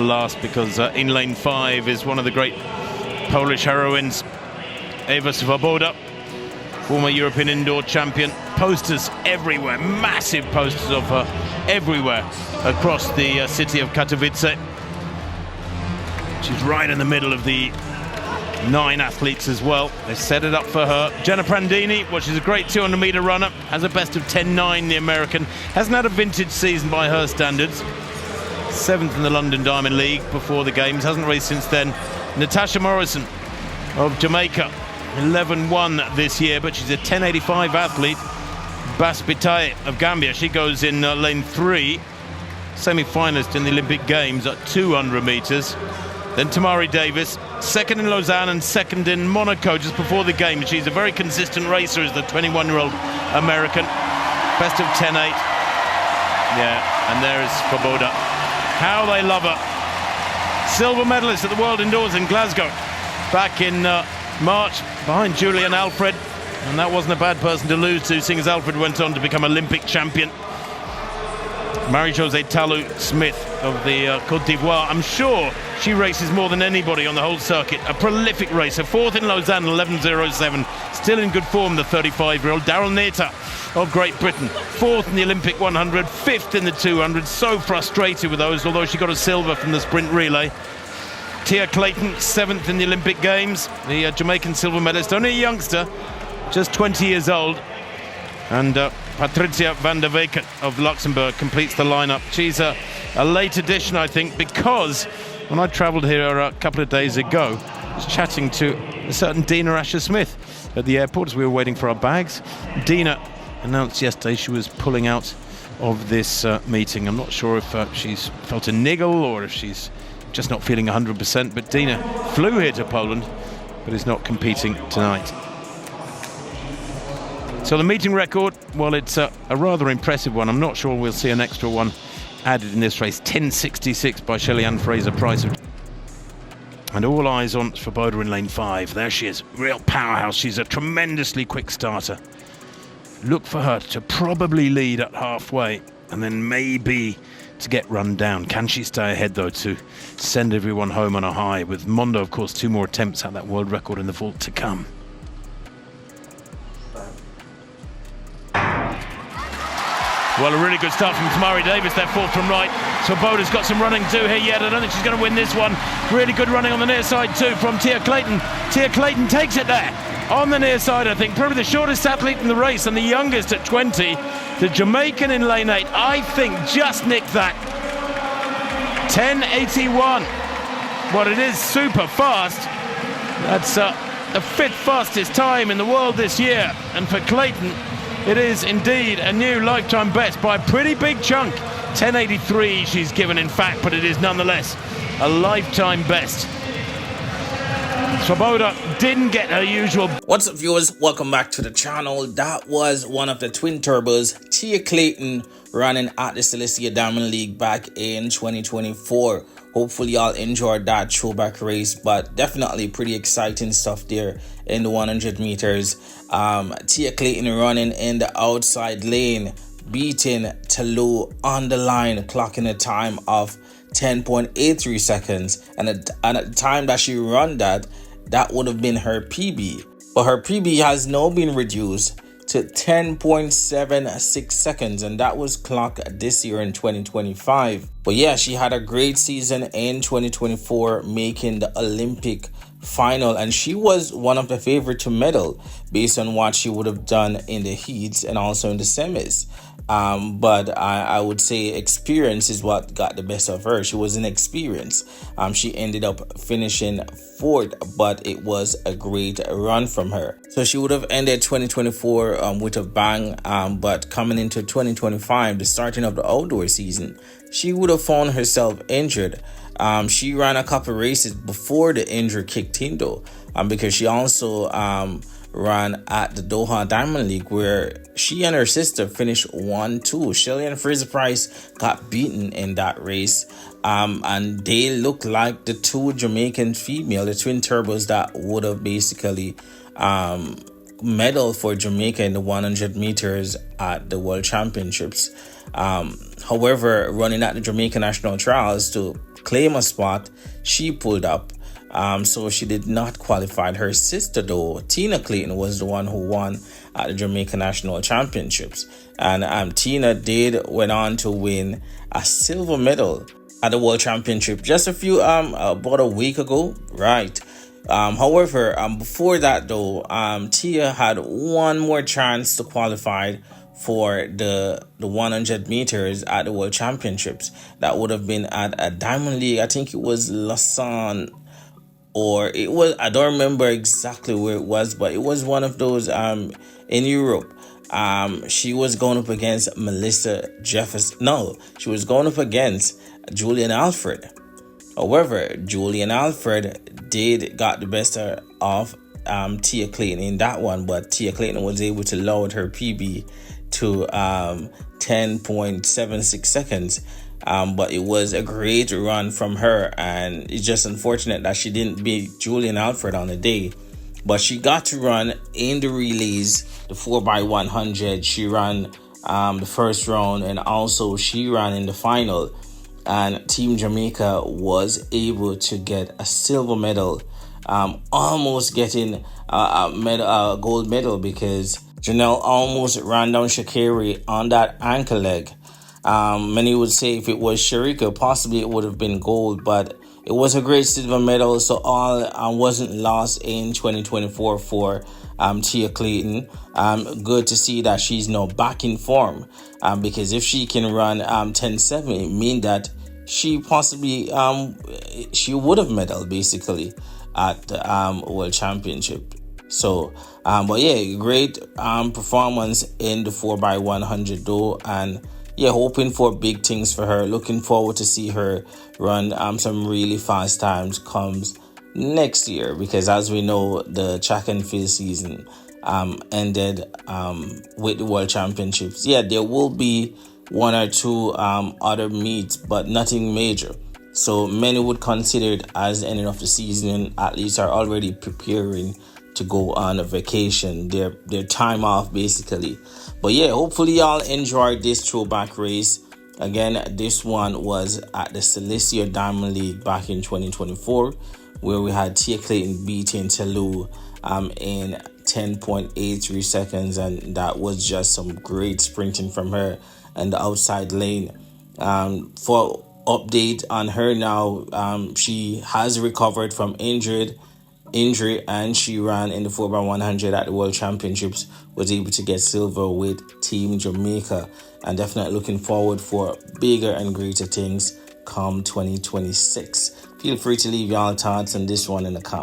Last, because in lane 5 is one of the great Polish heroines, Ewa Swoboda, former European indoor champion. Posters everywhere, massive posters of her everywhere across the city of Katowice. She's right in the middle of the 9 athletes as well. They set it up for her. Jenna Prandini, well, she's a great 200-meter runner, has a best of 10.9, the American. Hasn't had a vintage season by her standards. 7th in the London Diamond League before the games, hasn't raced since then. Natasha Morrison of Jamaica, 11-1 this year, but she's a 10.85 athlete. Bas Bitaye of Gambia, she goes in lane 3, semi-finalist in the Olympic Games at 200 meters. Then Tamari Davis, 2nd in Lausanne and 2nd in Monaco just before the game. She's a very consistent racer as the 21-year-old American. Best of 10.8. Yeah, and there is Swoboda. How they love her. Silver medalist at the World Indoors in Glasgow back in March, behind Julian Alfred. And that wasn't a bad person to lose to, seeing as Alfred went on to become Olympic champion. Marie-Josée Talou Smith of the Côte d'Ivoire. I'm sure she races more than anybody on the whole circuit. A prolific racer. 4th in Lausanne, 11.07. Still in good form, the 35-year-old. Daryl Nater of Great Britain. 4th in the Olympic 100, 5th in the 200. So frustrated with those, although she got a silver from the sprint relay. Tia Clayton, 7th in the Olympic Games. The Jamaican silver medalist. Only a youngster, just 20 years old. And Patricia van der Weken of Luxembourg completes the lineup. She's a late addition, I think, because when I travelled here a couple of days ago, I was chatting to a certain Dina Asher-Smith at the airport as we were waiting for our bags. Dina announced yesterday she was pulling out of this meeting. I'm not sure if she's felt a niggle or if she's just not feeling 100%, but Dina flew here to Poland but is not competing tonight. So the meeting record, well, it's a rather impressive one. I'm not sure we'll see an extra one added in this race. 10.66 by Shelly-Ann Fraser-Price. And all eyes on Swoboda in lane 5. There she is, real powerhouse. She's a tremendously quick starter. Look for her to probably lead at halfway and then maybe to get run down. Can she stay ahead, though, to send everyone home on a high? With Mondo, of course, 2 more attempts at that world record in the vault to come. Well, a really good start from Tamari Davis there, 4th from right. Swoboda's got some running too here yet. I don't think she's going to win this one. Really good running on the near side too from Tia Clayton. Tia Clayton takes it there on the near side, I think. Probably the shortest athlete in the race and the youngest at 20. The Jamaican in lane 8, I think, just nicked that. 10.81. Well, it is super fast. That's the 5th fastest time in the world this year. And for Clayton, it is indeed a new lifetime best by a pretty big chunk. 10.83 she's given, in fact, but it is nonetheless a lifetime best. Swoboda didn't get her usual. What's up, viewers? Welcome back to the channel. That was one of the twin turbos, Tia Clayton, running at the Selisia Diamond League back in 2024. Hopefully y'all enjoyed that throwback race, but definitely pretty exciting stuff there in the 100 meters. Tia Clayton running in the outside lane, beating Talou on the line, clocking a time of 10.83 seconds. And at the time that she run that would have been her PB. But her PB has now been reduced to 10.76 seconds, and that was clocked this year in 2025. But yeah, she had a great season in 2024, making the Olympic final, and she was one of the favorite to medal based on what she would have done in the heats and also in the semis. But I would say experience is what got the best of her. She was inexperienced. She ended up finishing 4th, but it was a great run from her. So she would have ended 2024 with a bang, but coming into 2025, the starting of the outdoor season, she would have found herself injured. She ran a couple races before the injury kicked in, though, because she also ran at the Doha Diamond League, where she and her sister finished 1-2. Shelly-Ann Fraser-Price got beaten in that race, and they look like the 2 Jamaican female, the twin turbos, that would have basically medal for Jamaica in the 100 meters at the World Championships. However, running at the Jamaican national trials to claim a spot, she pulled up. So she did not qualify. Her sister, though, Tina Clayton, was the one who won at the Jamaican National Championships. And Tina went on to win a silver medal at the World Championship just about a week ago, right? However, before that though, Tia had one more chance to qualify for the 100 meters at the World Championships. That would have been at a Diamond League. I think it was Lausanne, or it was, I don't remember exactly where it was, but it was one of those in Europe. She was going up against Melissa Jefferson. No, she was going up against Julian Alfred. However, Julian Alfred got the best of Tia Clayton in that one, but Tia Clayton was able to lower her PB to 10.76 seconds. But it was a great run from her, and it's just unfortunate that she didn't beat Julian Alfred on the day. But she got to run in the relays, the 4x100. She ran the first round, and also she ran in the final. And Team Jamaica was able to get a silver medal, almost getting a gold medal, because Janelle almost ran down Shakiri on that ankle leg. Many would say if it was Sharika, possibly it would have been gold, but it was a great silver medal, so all wasn't lost in 2024 for Tia Clayton. Good to see that she's now back in form, because if she can run 10.7, it means that she possibly she would have medaled basically at the World Championship. So, but yeah, great performance in the 4x100 though, and yeah, hoping for big things for her. Looking forward to see her run some really fast times comes next year, because as we know, the track and field season ended with the World Championships. Yeah, there will be one or two other meets, but nothing major. So many would consider it as the ending of the season. Athletes are already preparing to go on a vacation, their time off basically. But yeah, hopefully y'all enjoyed this throwback race. Again, this one was at the Selisia Diamond League back in 2024, where we had Tia Clayton beating Telou in 10.83 seconds, and that was just some great sprinting from her in the outside lane. For update on her now, she has recovered from injury, and she ran in the 4x100 at the World Championships, was able to get silver with Team Jamaica, and definitely looking forward for bigger and greater things come 2026. Feel free to leave your thoughts on this one in the comments.